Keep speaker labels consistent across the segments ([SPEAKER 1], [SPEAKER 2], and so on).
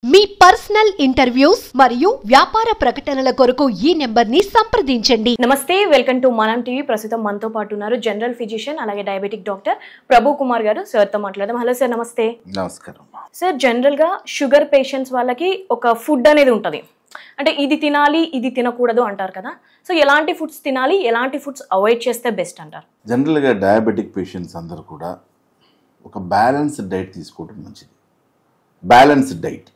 [SPEAKER 1] మీ personal interviews మరియు వ్యాపార ప్రకటనల కొరకు ఈ నెంబర్ ని సంప్రదించండి.
[SPEAKER 2] నమస్తే, వెల్కమ్ టు మనం టీవీ. ప్రస్తుతం మనతో పాటు ఉన్నారు జనరల్ ఫిజిషియన్ అలాగే డయాబెటిక్ డాక్టర్ ప్రభు కుమార్ గారు. సార్ తో మాట్లాడదాం. హలో సార్, నమస్తే.
[SPEAKER 3] నమస్కారం
[SPEAKER 2] సార్, జనరల్ గా షుగర్ పేషెంట్స్ వాళ్ళకి ఒక ఫుడ్ అనేది ఉంటుంది, అంటే ఇది తినాలి ఇది తినకూడదు అంటారు కదా. సో ఎలాంటి ఫుడ్స్ తినాలి, ఎలాంటి ఫుడ్స్ అవాయిడ్ చేస్తే బెస్ట్ అంటారు?
[SPEAKER 3] జనరల్గా డయాబెటిక్ పేషెంట్స్ అందరూ కూడా ఒక బ్యాలెన్స్డ్ డైట్ తీసుకోవడం మంచిది. బ్యాలెన్స్డ్ డైట్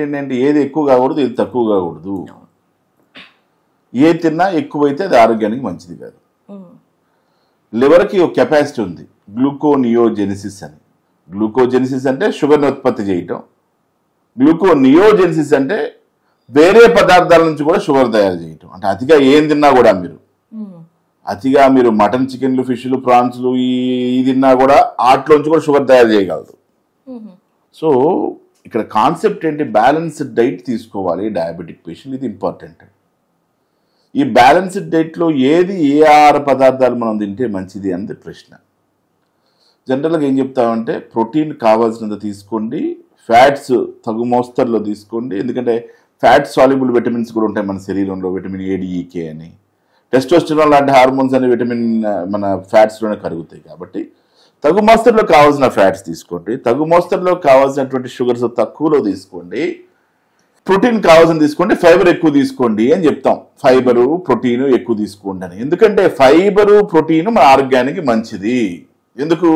[SPEAKER 3] ఏంటంటే ఏది ఎక్కువ కాకూడదు, ఏది తక్కువ కాకూడదు. ఏది తిన్నా ఎక్కువైతే అది ఆరోగ్యానికి మంచిది కాదు. లివర్కి ఒక కెపాసిటీ ఉంది, గ్లూకోనియోజెనిసిస్ అని. గ్లూకోజెనిసిస్ అంటే షుగర్ని ఉత్పత్తి చేయటం, గ్లూకోనియోజెనిసిస్ అంటే వేరే పదార్థాల నుంచి కూడా షుగర్ తయారు చేయటం. అంటే అతిగా ఏం తిన్నా కూడా మీరు మటన్, చికెన్లు, ఫిష్లు, ప్రాన్స్లు ఈ తిన్నా కూడా వాటిలోంచి కూడా షుగర్ తయారు చేయగలదు. సో ఇక్కడ కాన్సెప్ట్ ఏంటి, బ్యాలెన్స్డ్ డైట్ తీసుకోవాలి డయాబెటిక్ పేషెంట్. ఇది ఇంపార్టెంట్. ఈ బ్యాలెన్స్డ్ డైట్లో ఏ ఆహార పదార్థాలు మనం తింటే మంచిది అనేది ప్రశ్న. జనరల్గా ఏం చెప్తామంటే ప్రోటీన్ కావాల్సినంత తీసుకోండి, ఫ్యాట్స్ తగు మోస్తరులో తీసుకోండి. ఎందుకంటే ఫ్యాట్ సాల్యుబుల్ విటమిన్స్ కూడా ఉంటాయి మన శరీరంలో, విటమిన్ ఏడిఈకే అని. టెస్టోస్టెరాన్ లాంటి హార్మోన్స్ అనే విటమిన్ మన ఫ్యాట్స్లోనే కరుగుతాయి. కాబట్టి తగు మోస్తరులో కావాల్సిన ఫ్యాట్స్ తీసుకోండి, తగు మోస్తరులో కావాల్సినటువంటి షుగర్స్ తక్కువలో తీసుకోండి, ప్రోటీన్ కావాల్సిన తీసుకోండి, ఫైబర్ ఎక్కువ తీసుకోండి అని చెప్తాం. ఫైబరు, ప్రోటీన్ ఎక్కువ తీసుకోండి అని. ఎందుకంటే ఫైబరు, ప్రోటీన్ మన ఆరోగ్యానికి మంచిది. ఎందుకు?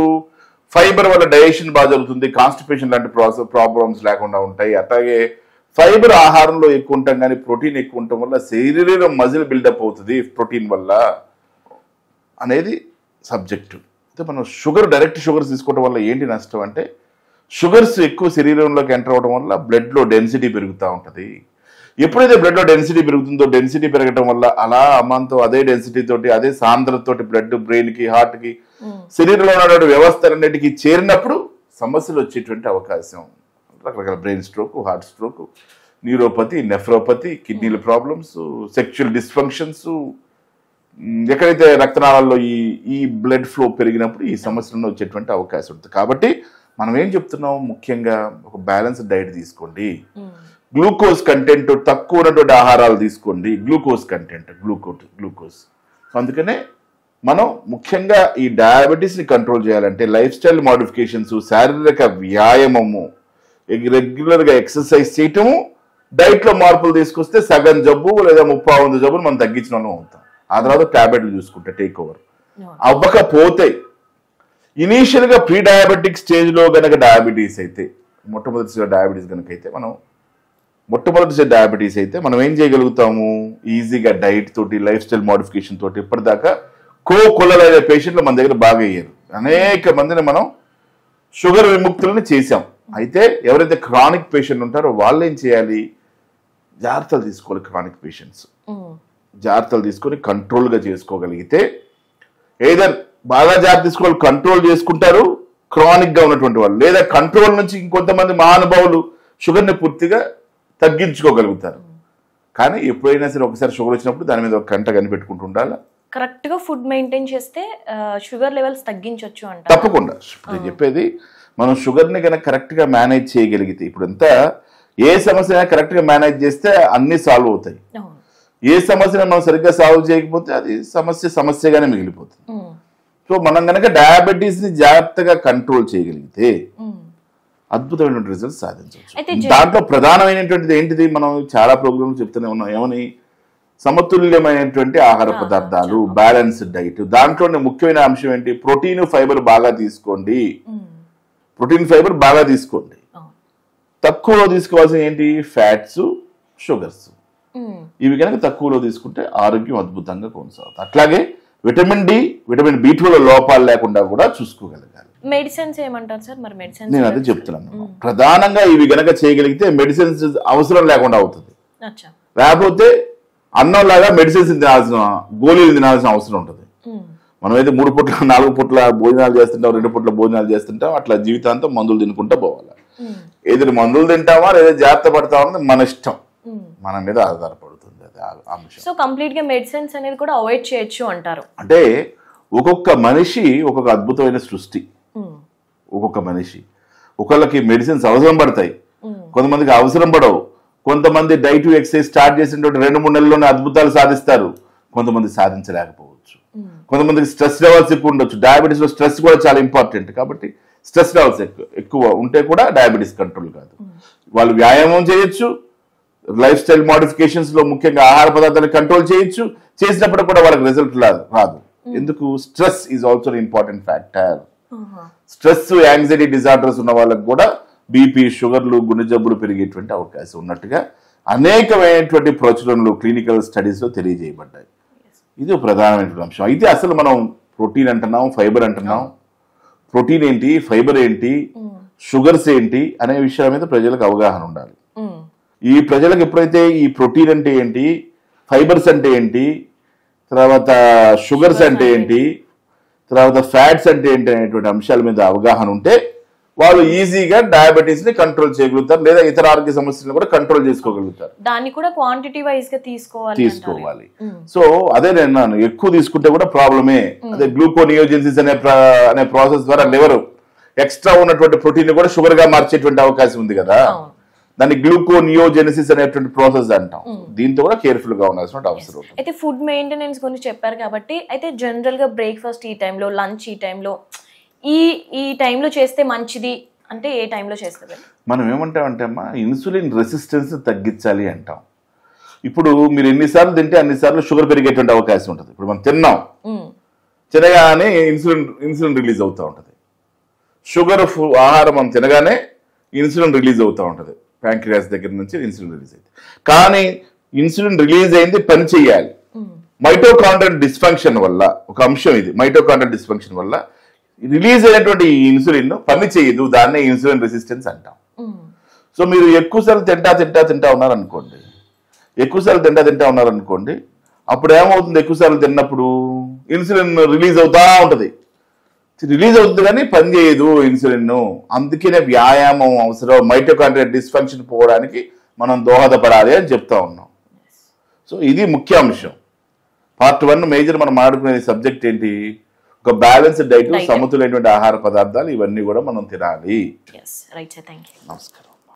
[SPEAKER 3] ఫైబర్ వల్ల డైజెషన్ బాగా జరుగుతుంది, కాన్స్టిపేషన్ లాంటి ప్రాబ్లమ్స్ లేకుండా ఉంటాయి. అట్లాగే ఫైబర్ ఆహారంలో ఎక్కువ ఉంటాం, కానీ ప్రోటీన్ ఎక్కువ ఉండటం వల్ల శరీరం మజిల్ బిల్డప్ అవుతుంది ప్రోటీన్ వల్ల అనేది సబ్జెక్టు. అయితే మనం డైరెక్ట్ షుగర్స్ తీసుకోవడం వల్ల ఏంటి నష్టం అంటే, షుగర్స్ ఎక్కువ శరీరంలోకి ఎంటర్ అవడం వల్ల బ్లడ్లో డెన్సిటీ పెరుగుతూ ఉంటుంది. ఎప్పుడైతే బ్లడ్లో డెన్సిటీ పెరుగుతుందో, డెన్సిటీ పెరగడం వల్ల అలా అమ్మంతో అదే డెన్సిటీ తోటి, అదే సాంద్రతతోటి బ్లడ్ బ్రెయిన్కి, హార్ట్కి, శరీరంలో ఉన్నటువంటి వ్యవస్థలన్నిటికీ చేరినప్పుడు సమస్యలు వచ్చేటువంటి అవకాశం. రకరకాల brain stroke, heart stroke, neuropathy, nephropathy, కిడ్నీల ప్రాబ్లమ్స్, సెక్షువల్ డిస్ఫంక్షన్స్, ఎక్కడైతే రక్తనాళాల్లో ఈ బ్లడ్ ఫ్లో పెరిగినప్పుడు ఈ సమస్యలను వచ్చేటువంటి అవకాశం ఉంటుంది. కాబట్టి మనం ఏం చెప్తున్నాం, ముఖ్యంగా ఒక బ్యాలెన్స్డ్ డైట్ తీసుకోండి. గ్లూకోజ్ కంటెంట్ తక్కువ ఉన్నటువంటి ఆహారాలు తీసుకోండి. గ్లూకోజ్ అందుకనే మనం ముఖ్యంగా ఈ డయాబెటీస్ని కంట్రోల్ చేయాలంటే లైఫ్ స్టైల్ మోడిఫికేషన్స్, శారీరక వ్యాయామము, రెగ్యులర్గా ఎక్సర్సైజ్ చేయటము, డైట్లో మార్పులు తీసుకొస్తే సగం జబ్బు లేదా 30% జబ్బులు మనం తగ్గించిన వాళ్ళం అవుతాం. ఆ తర్వాత టాబ్లెట్లు చూసుకుంటే టేక్ ఓవర్ అవ్వకపోతే, ఇనీషియల్గా ప్రీ డయాబెటిక్ స్టేజ్లో కనుక డయాబెటీస్ అయితే, మొట్టమొదటి డయాబెటీస్ అయితే మనం ఏం చేయగలుగుతాము, ఈజీగా డైట్ తోటి, లైఫ్ స్టైల్ మోడిఫికేషన్ తోటి. ఇప్పటిదాకా కోకొల్లలైన పేషెంట్లు మన దగ్గర బాగా అయ్యారు. అనేక మందిని మనం షుగర్ విముక్తులను చేశాం. అయితే ఎవరైతే క్రానిక్ పేషెంట్ ఉంటారో వాళ్ళు ఏం చేయాలి, జాగ్రత్తలు తీసుకోవాలి. క్రానిక్ పేషెంట్స్ జాగ్రత్తలు తీసుకొని కంట్రోల్గా చేసుకోగలిగితే, ఏదర్ బాగా జాగ్రత్త తీసుకోవాలి, కంట్రోల్ చేసుకుంటారు క్రానిక్గా ఉన్నటువంటి వాళ్ళు, లేదా కంట్రోల్ నుంచి ఇంకొంతమంది మహానుభావులు షుగర్ని పూర్తిగా తగ్గించుకోగలుగుతారు. కానీ ఎప్పుడైనా సరే ఒకసారి షుగర్ వచ్చినప్పుడు దాని మీద ఒక గంట కనిపెట్టుకుంటూ ఉండాలి.
[SPEAKER 2] కరెక్ట్గా ఫుడ్ మెయింటైన్ చేస్తే షుగర్ లెవెల్స్ తగ్గించవచ్చు అంట.
[SPEAKER 3] తప్పకుండా. నేను చెప్పేది, మనం షుగర్ని కనుక కరెక్ట్గా మేనేజ్ చేయగలిగితే, ఇప్పుడంతా ఏ సమస్య కరెక్ట్గా మేనేజ్ చేస్తే అన్నీ సాల్వ్ అవుతాయి. ఏ సమస్యను మనం సరిగ్గా సాల్వ్ చేయకపోతే అది సమస్యగానే మిగిలిపోతుంది. సో మనం కనుక డయాబెటీస్ని జాగ్రత్తగా కంట్రోల్ చేయగలిగితే అద్భుతమైనటువంటి రిజల్ట్స్ సాధించవచ్చు. దాంట్లో ప్రధానమైనటువంటిది ఏంటిది, మనం చాలా ప్రోగ్రామ్స్ చెప్తూనే ఉన్నాం. ఏమని? సమతుల్యమైనటువంటి ఆహార పదార్థాలు, బ్యాలెన్స్డ్ డైట్. దాంట్లోనే ముఖ్యమైన అంశం ఏంటి, ప్రోటీన్, ఫైబర్ బాగా తీసుకోండి. తక్కువలో తీసుకోవాల్సిన ఏంటి, ఫ్యాట్స్, షుగర్స్. ఇవి కనుక తక్కువలో తీసుకుంటే ఆరోగ్యం అద్భుతంగా కొనసాగుతుంది. అట్లాగే విటమిన్ డి, విటమిన్ B12 లోపాలు లేకుండా కూడా చూసుకోగలగాలి.
[SPEAKER 2] మెడిసిన్స్ ఏమంటారు సార్? మరి మెడిసిన్స్
[SPEAKER 3] నేను అదే చెప్తున్నాను. ప్రధానంగా ఇవి గనక చేయగలిగితే మెడిసిన్స్ అవసరం లేకుండా అవుతుంది. లేకపోతే అన్నంలాగా మెడిసిన్స్ తినాల్సిన, గోళీలు తినాల్సిన అవసరం ఉంటుంది. మనమైతే 3 పూట్ల 4 పూట్ల భోజనాలు చేస్తుంటాం, 2 పూట్ల భోజనాలు చేస్తుంటాం. అట్లా జీవితాంతం మందులు తినుకుంటూ పోవాలి. ఏదైనా మందులు తింటామా లేదా జాగ్రత్త పడతామా అనేది మన ఇష్టం, మన మీద ఆధారపడుతుంది అది అంశం.
[SPEAKER 2] సో కంప్లీట్ గా మెడిసిన్స్ అనేది కూడా అవాయిడ్ చేయొచ్చు అంటారు.
[SPEAKER 3] అంటే ఒక్కొక్క మనిషి ఒక్కొక్క అద్భుతమైన సృష్టి. ఒక్కొక్క మనిషి ఒకళ్ళకి మెడిసిన్స్ అవసరం పడతాయి, కొంతమందికి అవసరం పడవు. కొంతమంది డైట్ ఎక్సర్సైజ్ స్టార్ట్ చేసినటువంటి 2-3 నెలల్లోనే అద్భుతాలు సాధిస్తారు, కొంతమంది సాధించలేకపోవచ్చు. కొంతమందికి స్ట్రెస్ లెవెల్స్ ఎక్కువ ఉండొచ్చు. డయాబెటీస్ లో స్ట్రెస్ కూడా చాలా ఇంపార్టెంట్, కాబట్టి స్ట్రెస్ లెవెల్స్ ఎక్కువ ఉంటే కూడా డయాబెటీస్ కంట్రోల్ కాదు. వాళ్ళు వ్యాయామం చేయొచ్చు, లైఫ్ స్టైల్ మోడిఫికేషన్స్ లో ముఖ్యంగా ఆహార పదార్థాలను కంట్రోల్ చేయొచ్చు, చేసినప్పుడు కూడా వాళ్ళకి రిజల్ట్ రాదు. ఎందుకు? Stress is also important factor. Stress, anxiety disorders ఉన్న వాళ్ళకి కూడా బీపీ, షుగర్లు, గుండె జబ్బులు పెరిగేటువంటి అవకాశం ఉన్నట్టుగా అనేకమైనటువంటి ప్రచురణలు క్లినికల్ స్టడీస్ లో తెలియజేయబడ్డాయి. ఇది ప్రధానమైనటువంటి అంశం. అయితే అసలు మనం ప్రోటీన్ అంటున్నాం, ఫైబర్ అంటున్నాం. ప్రోటీన్ ఏంటి, ఫైబర్ ఏంటి, షుగర్స్ ఏంటి అనే విషయాల మీద ప్రజలకు అవగాహన ఉండాలి. ఈ ప్రజలకు ఎప్పుడైతే ఈ ప్రోటీన్ అంటే ఏంటి, ఫైబర్స్ అంటే ఏంటి, తర్వాత షుగర్స్ అంటే ఏంటి, తర్వాత ఫ్యాట్స్ అంటే ఏంటి అనేటువంటి అంశాల మీద అవగాహన ఉంటే వాళ్ళు ఈజీగా డయాబెటీస్ ని కంట్రోల్ చేయగలుగుతారు, లేదా ఇతర ఆరోగ్య సమస్యలను కూడా కంట్రోల్ చేసుకోగలుగుతారు.
[SPEAKER 2] దాన్ని కూడా క్వాంటిటీ వైజ్ గా తీసుకోవాలి.
[SPEAKER 3] సో అదే నేను ఎక్కువ తీసుకుంటే కూడా ప్రాబ్లమే. అదే గ్లూకోనియోజెన్సిస్ అనే ప్రాసెస్ ద్వారా లివర్ ఎక్స్ట్రా ఉన్నటువంటి ప్రోటీన్ కూడా షుగర్ గా మార్చేటువంటి అవకాశం ఉంది కదా, దాన్ని గ్లూకోనియోజెనిసిస్ అనేటువంటి ప్రాసెస్ అంటాం. దీంతో కూడా కేర్ఫుల్ గా ఉండాల్సిన అవసరం.
[SPEAKER 2] అయితే ఫుడ్ మెయింటెనెన్స్ గురించి చెప్పారు కాబట్టి, అయితే జనరల్ గా బ్రేక్ఫాస్ట్ ఈ టైంలో, లంచ్ ఈ టైంలో, ఈ టైంలో చేస్తే మంచిది అంటే ఏ టైంలో చేస్తే?
[SPEAKER 3] మనం ఏమంటామంటే అమ్మా, ఇన్సులిన్ రెసిస్టెన్స్ తగ్గించాలి అంటాం. ఇప్పుడు మీరు ఎన్నిసార్లు తింటే అన్నిసార్లు షుగర్ పెరిగేటువంటి అవకాశం ఉంటుంది. ఇప్పుడు మనం తినగానే ఇన్సులిన్ రిలీజ్ అవుతూ ఉంటుంది. షుగర్ ఆహారం మనం తినగానే ఇన్సులిన్ రిలీజ్ అవుతూ ఉంటుంది. ప్యాంక్రియాస్ దగ్గర నుంచి ఇన్సులిన్ రిలీజ్ అయింది. కానీ ఇన్సులిన్ రిలీజ్ అయింది పని చేయాలి. మైటోకాండ్రియల్ డిస్ఫంక్షన్ వల్ల ఒక అంశం ఇది. మైటోకాండ్రియల్ డిస్ఫంక్షన్ వల్ల రిలీజ్ అయినటువంటి ఈ ఇన్సులిన్ పని చేయదు, దాన్నే ఇన్సులిన్ రెసిస్టెన్స్ అంటాం. సో మీరు ఎక్కువసార్లు తింటా ఉన్నారనుకోండి, అప్పుడు ఏమవుతుంది? ఎక్కువసార్లు తిన్నప్పుడు ఇన్సులిన్ రిలీజ్ అవుతుంది కానీ పని చేయదు ఇన్సులిన్. అందుకనే వ్యాయామం అవసరం. మైటోకాండ్రియల్ డిస్ఫంక్షన్ పోవడానికి మనం దోహదపడాలి అని చెప్తా ఉన్నాం. సో ఇది ముఖ్య అంశం. పార్ట్ 1 మేజర్ మనం మాట్లాడుకునే సబ్జెక్ట్ ఏంటి? ఒక బ్యాలెన్స్డ్ డైట్, సమతులైనటువంటి ఆహార పదార్థాలు, ఇవన్నీ కూడా మనం తినాలి.
[SPEAKER 2] నమస్కారం.